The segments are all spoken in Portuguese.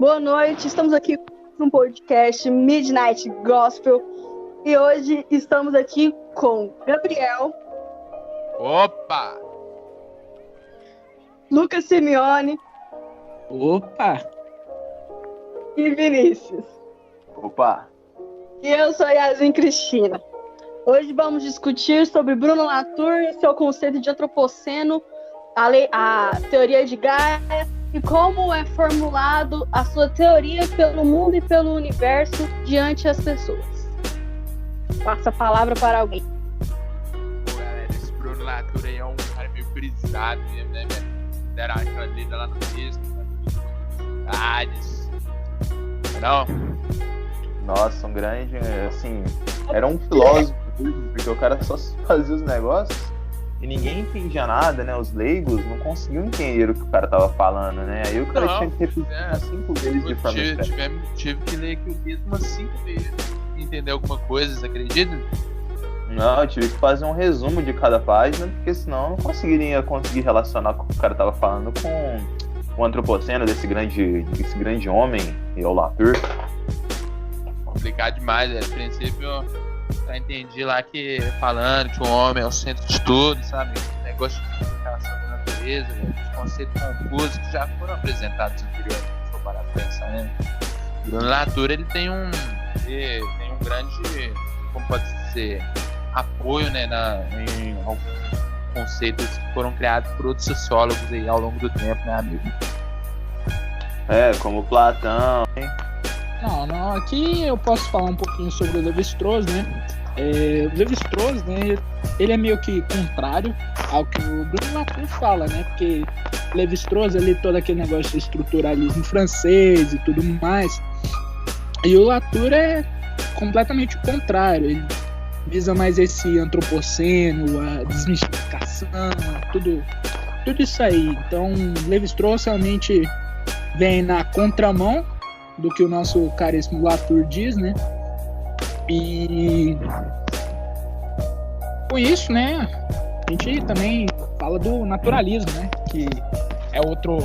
Boa noite, estamos aqui no podcast Midnight Gospel e hoje estamos aqui com Gabriel. Opa! Lucas Simeone. Opa! E Vinícius. Opa! E eu sou Yasmin Cristina. Hoje vamos discutir sobre Bruno Latour e seu conceito de antropoceno, a teoria de Gaia e como é formulado a sua teoria pelo mundo e pelo universo diante das pessoas. Passa a palavra para alguém. Pô, galera, esse Bruno Latour aí é um cara meio brisado mesmo, né, velho? Deram aquela lida lá no texto, não? Nossa, um grande, assim, era um filósofo, porque o cara só fazia os negócios e ninguém entendia nada, né? Os leigos não conseguiam entender o que o cara tava falando, né? Aí o cara tinha que repetir umas 5 vezes de forma tive que ler aqui o texto umas 5 vezes pra entender alguma coisa, você acredita? Não, eu tive que fazer um resumo de cada página, porque senão eu não conseguir relacionar o que o cara tava falando com o antropoceno desse grande homem, e o Latour. Complicado demais, a princípio eu entendi lá que falando que o homem é o centro de tudo, sabe? Negócio de comunicação da natureza, os conceitos confusos que já foram apresentados anteriormente, se for parar pra pensar, né? O Bruno Latour, ele tem um grande, como pode dizer, apoio, né, em alguns conceitos que foram criados por outros sociólogos aí ao longo do tempo, né, amigo? Como Platão, hein? Não, aqui eu posso falar um pouquinho sobre o Lévi-Strauss, né? O Lévi-Strauss, né, ele é meio que contrário ao que o Bruno Latour fala, né? Porque o Lévi-Strauss, ali, todo aquele negócio de estruturalismo francês e tudo mais, e o Latour é completamente o contrário. Ele visa mais esse antropoceno, a desmistificação, tudo isso aí. Então, Lévi-Strauss realmente vem na contramão do que o nosso caríssimo Latour diz, né? E com isso, né, a gente também fala do naturalismo, né? Que é outro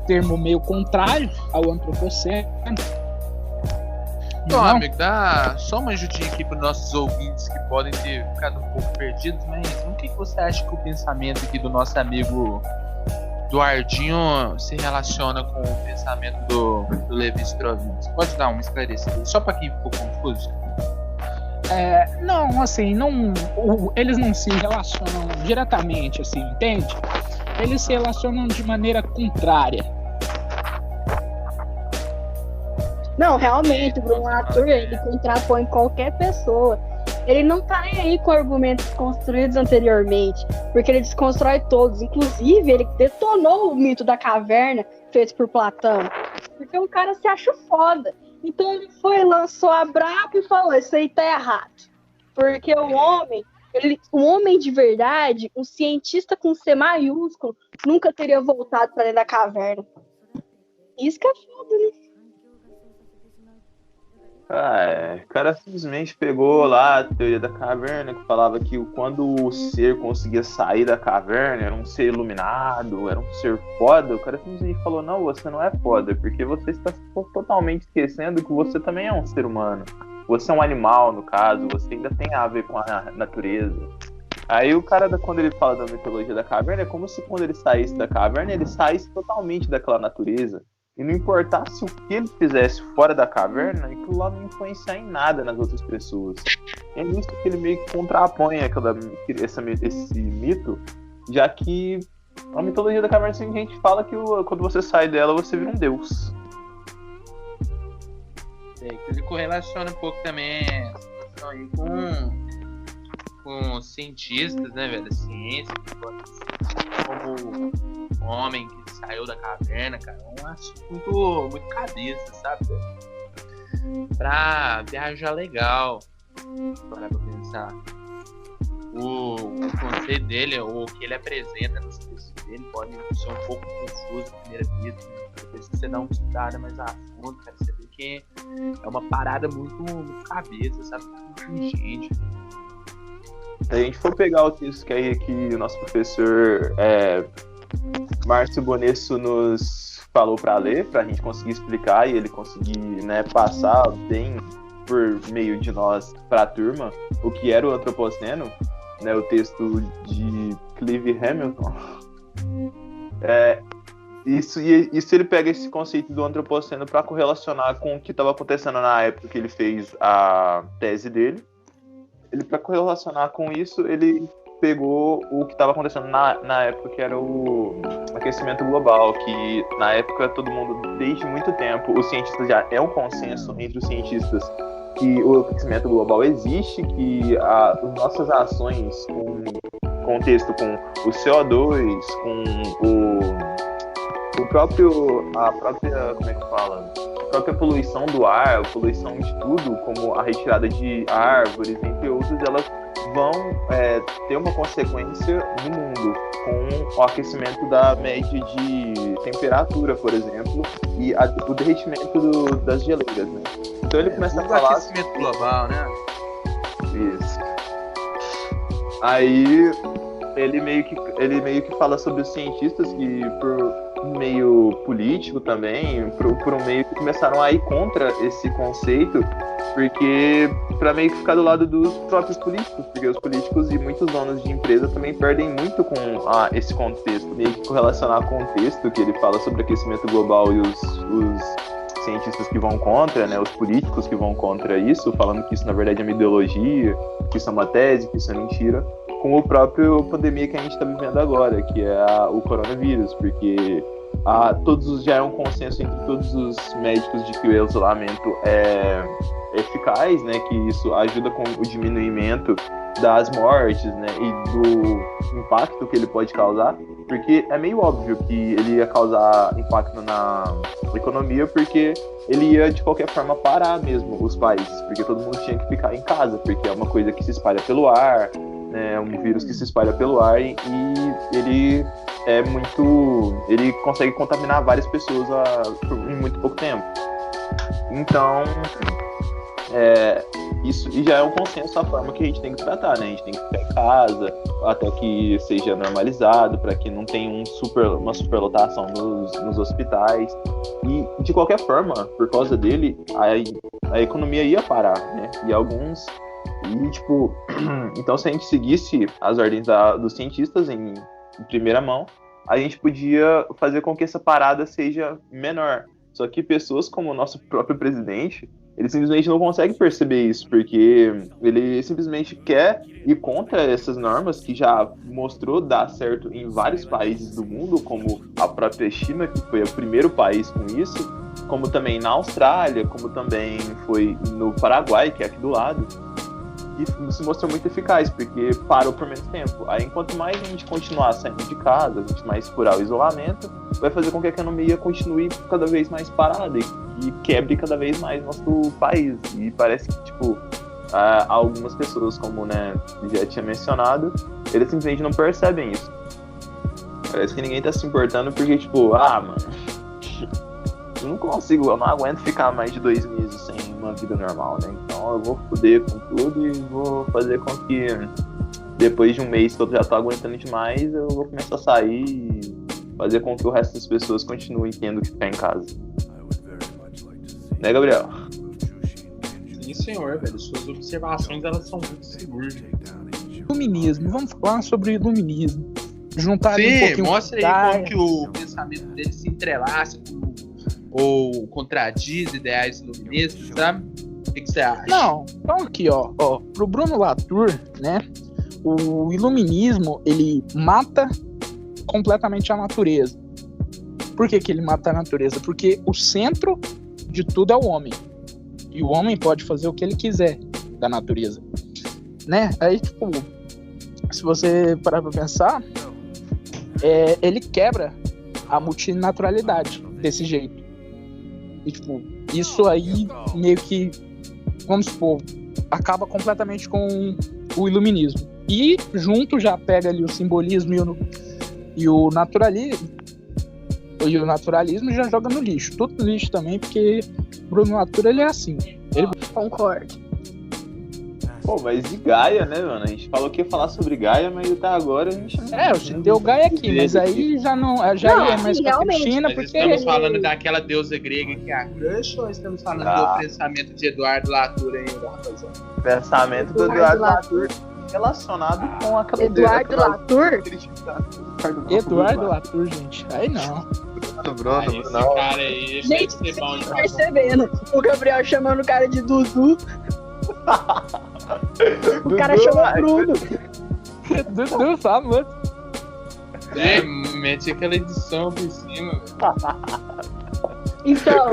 termo meio contrário ao antropoceno. Então, amigo, dá só uma ajudinha aqui para os nossos ouvintes que podem ter ficado um pouco perdidos, mas o que você acha que o pensamento aqui do nosso amigo Eduardinho se relaciona com o pensamento do Lévi-Strauss? Você pode dar uma esclarecida só para quem ficou confuso? Não, assim, eles não se relacionam diretamente, assim, entende? Eles se relacionam de maneira contrária. Não, realmente, o Bruno Latour, ele contrapõe qualquer pessoa. Ele não tá nem aí com argumentos construídos anteriormente, porque ele desconstrói todos. Inclusive, ele detonou o mito da caverna feito por Platão, porque o cara se acha foda. Então ele lançou a braba e falou, isso aí tá errado. Porque o homem de verdade, um cientista com C maiúsculo, nunca teria voltado pra dentro da caverna. Isso que é foda, né? O cara simplesmente pegou lá a teoria da caverna, que falava que quando o ser conseguia sair da caverna, era um ser iluminado, era um ser foda. O cara simplesmente falou, não, você não é foda, porque você está totalmente esquecendo que você também é um ser humano. Você é um animal, no caso, você ainda tem a ver com a natureza. Aí o cara, quando ele fala da mitologia da caverna, é como se quando ele saísse da caverna, ele saísse totalmente daquela natureza. E não importasse o que ele fizesse fora da caverna, aquilo lá não influenciar em nada nas outras pessoas. É nisso que ele meio que contrapõe esse mito, já que a mitologia da caverna, assim, a gente fala que quando você sai dela, você vira um deus. Ele correlaciona um pouco também aí com cientistas, né, velho? A ciência, como o homem que saiu da caverna, cara, é um assunto muito cabeça, sabe? Pra viajar legal, para pensar. O conceito dele, o que ele apresenta nos textos dele, pode ser um pouco confuso na primeira vista. Depois que você dá uma estudada mais a fundo, cara, você vê que é uma parada muito cabeça, sabe? Muito inteligente. Se a gente for pegar o texto que o nosso professor Márcio Bonesso nos falou para ler, para a gente conseguir explicar e ele conseguir, né, passar bem por meio de nós para a turma o que era o antropoceno, né, o texto de Clive Hamilton. Isso ele pega esse conceito do antropoceno para correlacionar com o que estava acontecendo na época que ele fez a tese dele. Ele, para correlacionar com isso, ele pegou o que estava acontecendo na época, que era o aquecimento global, que na época todo mundo, desde muito tempo, os cientistas já é um consenso entre os cientistas que o aquecimento global existe, que as nossas ações com contexto com o CO2, com a própria, como é que fala? A própria poluição do ar, a poluição de tudo, como a retirada de árvores, entre outros, elas vão ter uma consequência no mundo, com o aquecimento da média de temperatura, por exemplo, e o derretimento das geleiras, né? Então ele começa a falar... aquecimento global, né? Isso. Aí ele meio que fala sobre os cientistas que, por meio político também, por um meio que começaram a ir contra esse conceito, porque para meio que ficar do lado dos próprios políticos, porque os políticos e muitos donos de empresa também perdem muito com esse contexto, meio que correlacionar o contexto que ele fala sobre aquecimento global e os cientistas que vão contra, né, os políticos que vão contra isso, falando que isso na verdade é uma ideologia, que isso é uma tese, que isso é mentira, com o próprio pandemia que a gente está vivendo agora, que é o coronavírus, porque já é um consenso entre todos os médicos de que o isolamento é eficaz, né, que isso ajuda com o diminuimento das mortes, né, e do impacto que ele pode causar, porque é meio óbvio que ele ia causar impacto na economia, porque ele ia de qualquer forma parar mesmo os países, porque todo mundo tinha que ficar em casa, porque é uma coisa que se espalha pelo ar, né, é um vírus que se espalha pelo ar e ele ele consegue contaminar várias pessoas em muito pouco tempo. Então, isso e já é um consenso a forma que a gente tem que tratar, né? A gente tem que ficar em casa até que seja normalizado, para que não tenha uma superlotação nos hospitais. E, de qualquer forma, por causa dele, a economia ia parar, né? E alguns... E, tipo... Então, se a gente seguisse as ordens dos cientistas em primeira mão, a gente podia fazer com que essa parada seja menor. Só que pessoas como o nosso próprio presidente, ele simplesmente não consegue perceber isso, porque ele simplesmente quer ir contra essas normas que já mostrou dar certo em vários países do mundo, como a própria China, que foi o primeiro país com isso, como também na Austrália, como também foi no Paraguai, que é aqui do lado, e se mostrou muito eficaz, porque parou por menos tempo. Aí, enquanto mais a gente continuar saindo de casa, a gente mais furar o isolamento, vai fazer com que a economia continue cada vez mais parada e quebre cada vez mais nosso país. E parece que, tipo, algumas pessoas, como, né, já tinha mencionado, eles simplesmente não percebem isso. Parece que ninguém tá se importando porque, tipo, mano, eu não aguento ficar mais de 2 meses sem uma vida normal, né? Então eu vou foder com tudo e vou fazer com que depois de um mês que eu já tô aguentando demais, eu vou começar a sair e fazer com que o resto das pessoas continuem tendo que ficar em casa. Né, Gabriel? Sim, senhor, velho. Suas observações, elas são muito seguras. Iluminismo. Vamos falar sobre iluminismo. Juntar um pouquinho... mostra aí como que o pensamento dele se entrelaça ou contradiz ideais iluministas, sabe? O que você acha? Não, então aqui, ó, pro Bruno Latour, né, o iluminismo, ele mata completamente a natureza. Por que ele mata a natureza? Porque o centro de tudo é o homem. E o homem pode fazer o que ele quiser da natureza, né? Aí, tipo, se você parar pra pensar, ele quebra a multinaturalidade desse jeito. E, tipo, isso aí meio que, vamos supor, acaba completamente com o iluminismo. E junto já pega ali o simbolismo e o naturalismo. E o naturalismo já joga no lixo. Tudo no lixo também, porque Bruno Latour, ele é assim. Concordo. Pô, mas e Gaia, né, mano? A gente falou que ia falar sobre Gaia, mas até agora a gente não... Eu citei o Gaia aqui, mas aí já não é mais pra realmente, Cristina, Mas porque... estamos falando daquela deusa grega que é a Crush ou estamos falando do pensamento de Eduardo Latour ainda, rapaziada? Pensamento do Eduardo Latour relacionado com a Eduardo Latour? Eduardo Latour, gente. Aí não. Bruno, Esse não. cara aí, Gente, deve ser bom de falar. percebendo. O Gabriel chamando o cara de Dudu. O cara chama Bruno. Dudu, famoso. Mete aquela edição por cima. Então,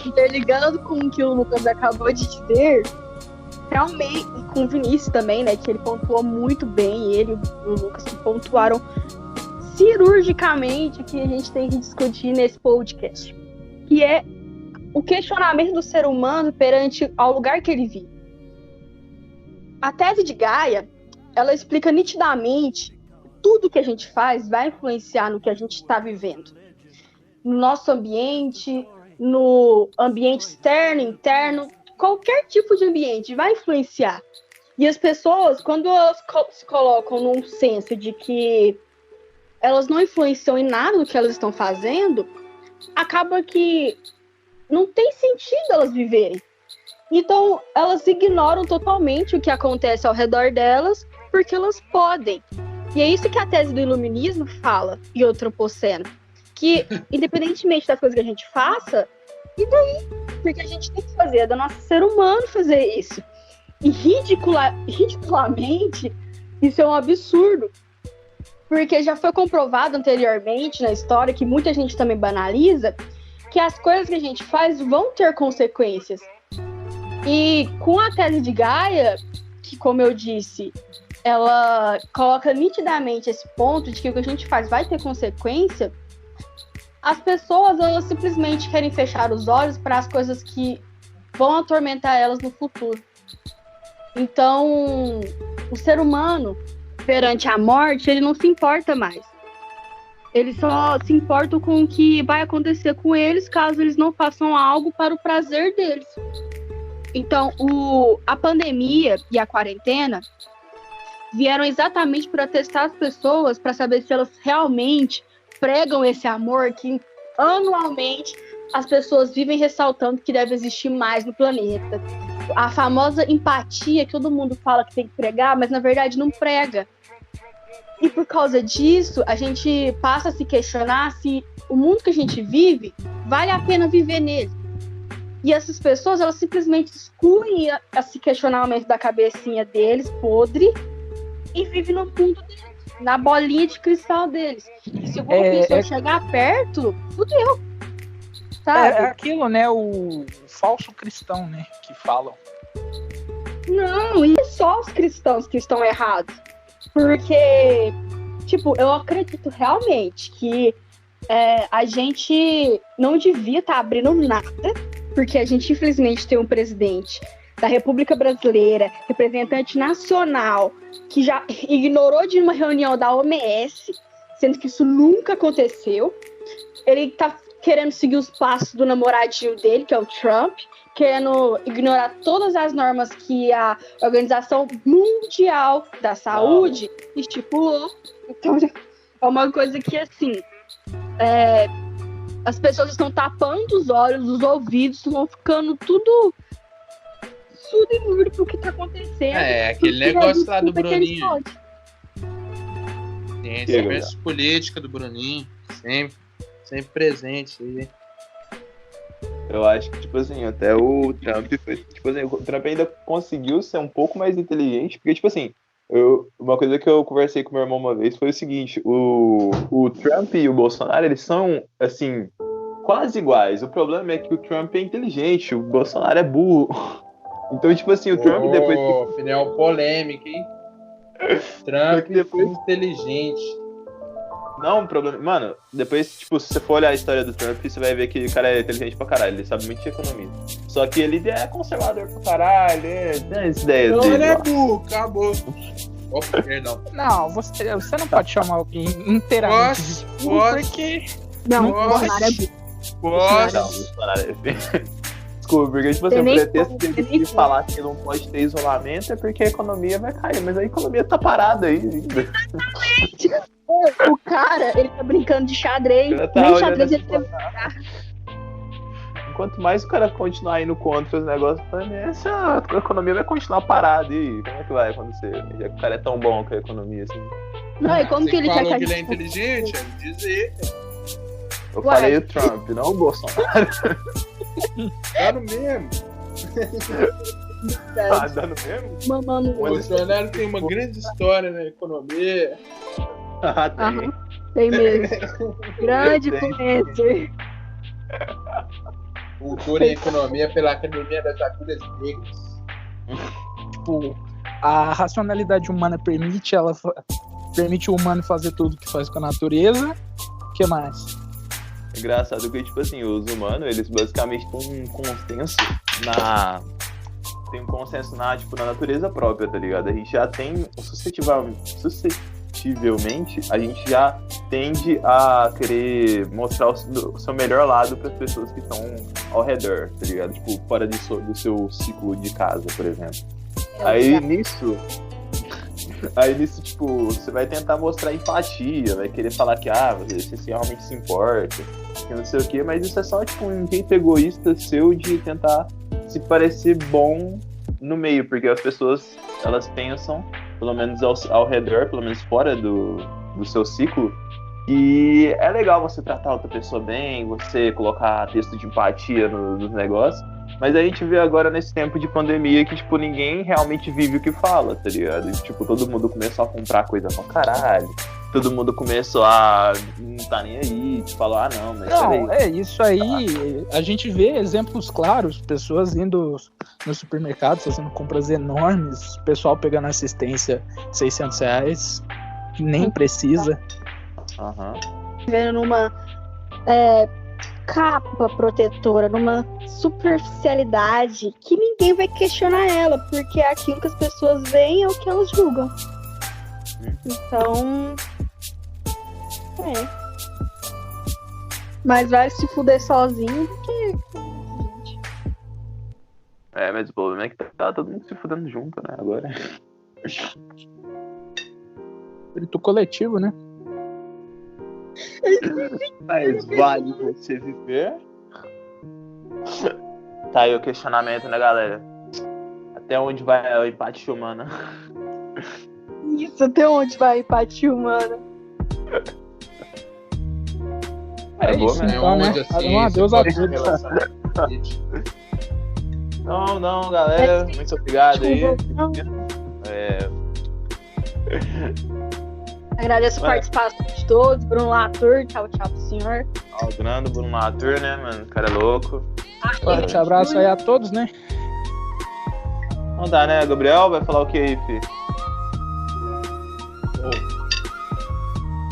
interligando com o que o Lucas acabou de dizer, realmente, e com o Vinícius também, né, que ele pontuou muito bem, ele e o Lucas que pontuaram cirurgicamente o que a gente tem que discutir nesse podcast, que é o questionamento do ser humano perante ao lugar que ele vive. A tese de Gaia, ela explica nitidamente tudo que a gente faz vai influenciar no que a gente está vivendo. No nosso ambiente, no ambiente externo, interno, qualquer tipo de ambiente vai influenciar. E as pessoas, quando elas se colocam num senso de que elas não influenciam em nada do que elas estão fazendo, acaba que não tem sentido elas viverem. Então, elas ignoram totalmente o que acontece ao redor delas, porque elas podem. E é isso que a tese do iluminismo fala, e o antropoceno, que independentemente das coisas que a gente faça, e daí? Porque a gente tem que fazer, é do nosso ser humano fazer isso. E ridiculamente, isso é um absurdo. Porque já foi comprovado anteriormente na história, que muita gente também banaliza, que as coisas que a gente faz vão ter consequências. E com a tese de Gaia, que, como eu disse, ela coloca nitidamente esse ponto de que o que a gente faz vai ter consequência, as pessoas, elas simplesmente querem fechar os olhos para as coisas que vão atormentar elas no futuro. Então, o ser humano, perante a morte, ele não se importa mais. Eles só se importam com o que vai acontecer com eles caso eles não façam algo para o prazer deles. Então, a pandemia e a quarentena vieram exatamente para testar as pessoas, para saber se elas realmente pregam esse amor que anualmente as pessoas vivem ressaltando que deve existir mais no planeta. A famosa empatia que todo mundo fala que tem que pregar, mas na verdade não prega. E por causa disso, a gente passa a se questionar se o mundo que a gente vive vale a pena viver nele. E essas pessoas, elas simplesmente excluem esse questionamento da cabecinha deles, podre, e vivem no mundo deles, na bolinha de cristal deles. E se alguma pessoa chegar perto, fudeu. Sabe? É aquilo, né? O falso cristão, né? Que falam. Não, e só os cristãos que estão errados. Porque, tipo, eu acredito realmente que a gente não devia estar abrindo nada, porque a gente, infelizmente, tem um presidente da República Brasileira, representante nacional, que já ignorou de uma reunião da OMS, sendo que isso nunca aconteceu. Ele tá querendo seguir os passos do namoradinho dele, que é o Trump, querendo ignorar todas as normas que a Organização Mundial da Saúde estipulou. Então, é uma coisa que, assim, as pessoas estão tapando os olhos, os ouvidos, vão ficando tudo imune pro que tá acontecendo. Aquele negócio lá do Bruninho. Tem essa versus política do Bruninho, sempre presente aí. Eu acho que, tipo assim, até o Trump foi, tipo assim, o Trump ainda conseguiu ser um pouco mais inteligente, porque, tipo assim, uma coisa que eu conversei com meu irmão uma vez foi o seguinte, o Trump e o Bolsonaro, eles são, assim, quase iguais. O problema é que o Trump é inteligente, o Bolsonaro é burro. Então, tipo assim, o Trump depois... Final polêmica, hein? Trump depois inteligente. Não, problema. Mano, depois, tipo, se você for olhar a história do Trump, você vai ver que o cara é inteligente pra caralho, ele sabe muito de economia. Só que ele é conservador pra caralho, tem as ideias dele. Ele é burro, acabou. Opa, perdão. Não, você não pode chamar alguém inteiramente de burro, porque... Não, o Bolsonaro é burro. Posso. Não, o Bolsonaro é... desculpa, porque tipo assim, Tem o nem pretexto como, dele tem nem de como. falar que não pode ter isolamento é porque a economia vai cair, mas a economia tá parada aí ainda. O cara, ele tá brincando de xadrez. O cara tá Nem olhando xadrez assim, ele teve. Quanto mais o cara continuar indo contra os negócios, essa economia vai continuar parada. E aí, como é que vai acontecer? Já que o cara é tão bom com a economia assim. Não, e como Você que ele quer falou que a que ele é gente... inteligente, ele dizer. Eu Ué. falei o Trump, não o Bolsonaro. Tá no mesmo. Tá dando mesmo? Mamando O Bolsonaro tem uma grande história na economia. Ah, tem. Aham, tem mesmo. Grande Tem. influencer. Cultura e economia pela Academia das Agulhas Negras. Tipo, a racionalidade humana permite o humano fazer tudo que faz com a natureza. O que mais? Engraçado que, tipo assim, os humanos, eles basicamente têm um consenso tipo, na natureza própria, tá ligado? A gente já tem, suscetivelmente, a gente já tende a querer mostrar o seu melhor lado para as pessoas que estão ao redor, tá ligado? Tipo, fora do seu ciclo de casa, por exemplo. Aí nisso, tipo, você vai tentar mostrar empatia, vai querer falar que, você realmente se importa, que não sei o quê, mas isso é só, tipo, um jeito egoísta seu de tentar se parecer bom no meio, porque as pessoas, elas pensam, pelo menos ao redor, pelo menos fora do seu ciclo, e é legal você tratar outra pessoa bem, você colocar texto de empatia nos negócios, mas a gente vê agora nesse tempo de pandemia que, tipo, ninguém realmente vive o que fala, tá ligado? E, tipo, todo mundo começou a comprar coisa pra caralho. Todo mundo começou a não tá nem aí, tipo, falar, não, mas Não, peraí. isso aí, a gente vê exemplos claros, pessoas indo no supermercado, fazendo compras enormes, pessoal pegando assistência R$600, que nem precisa. Aham. Vendo numa capa protetora, numa superficialidade que ninguém vai questionar ela, porque é aquilo que as pessoas veem é o que elas julgam. Então. Mas vai se fuder sozinho do que. Gente. Mas o problema é que tá todo mundo se fudendo junto, né, agora. Espírito coletivo, né? Mas vale você viver? Tá aí o questionamento, né, galera? Até onde vai a empatia humana? Isso, até onde vai a empatia humana? É boa, isso, né? então, né? Um adeus a todos. Não, galera. Muito obrigado aí. Agradeço a participação de todos. Bruno Latour, tchau pro senhor. O grande Bruno Latour, né, mano? O cara é louco. Forte abraço aí a todos, né? Não dá, né? Gabriel vai falar o que aí, fi?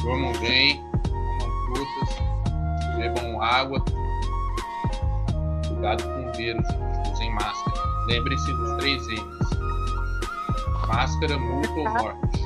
Dormam bem, comam frutas, bebam água. Cuidado com o vírus, usem máscara. Lembrem-se dos 3 M's. Máscara, multa ou morte.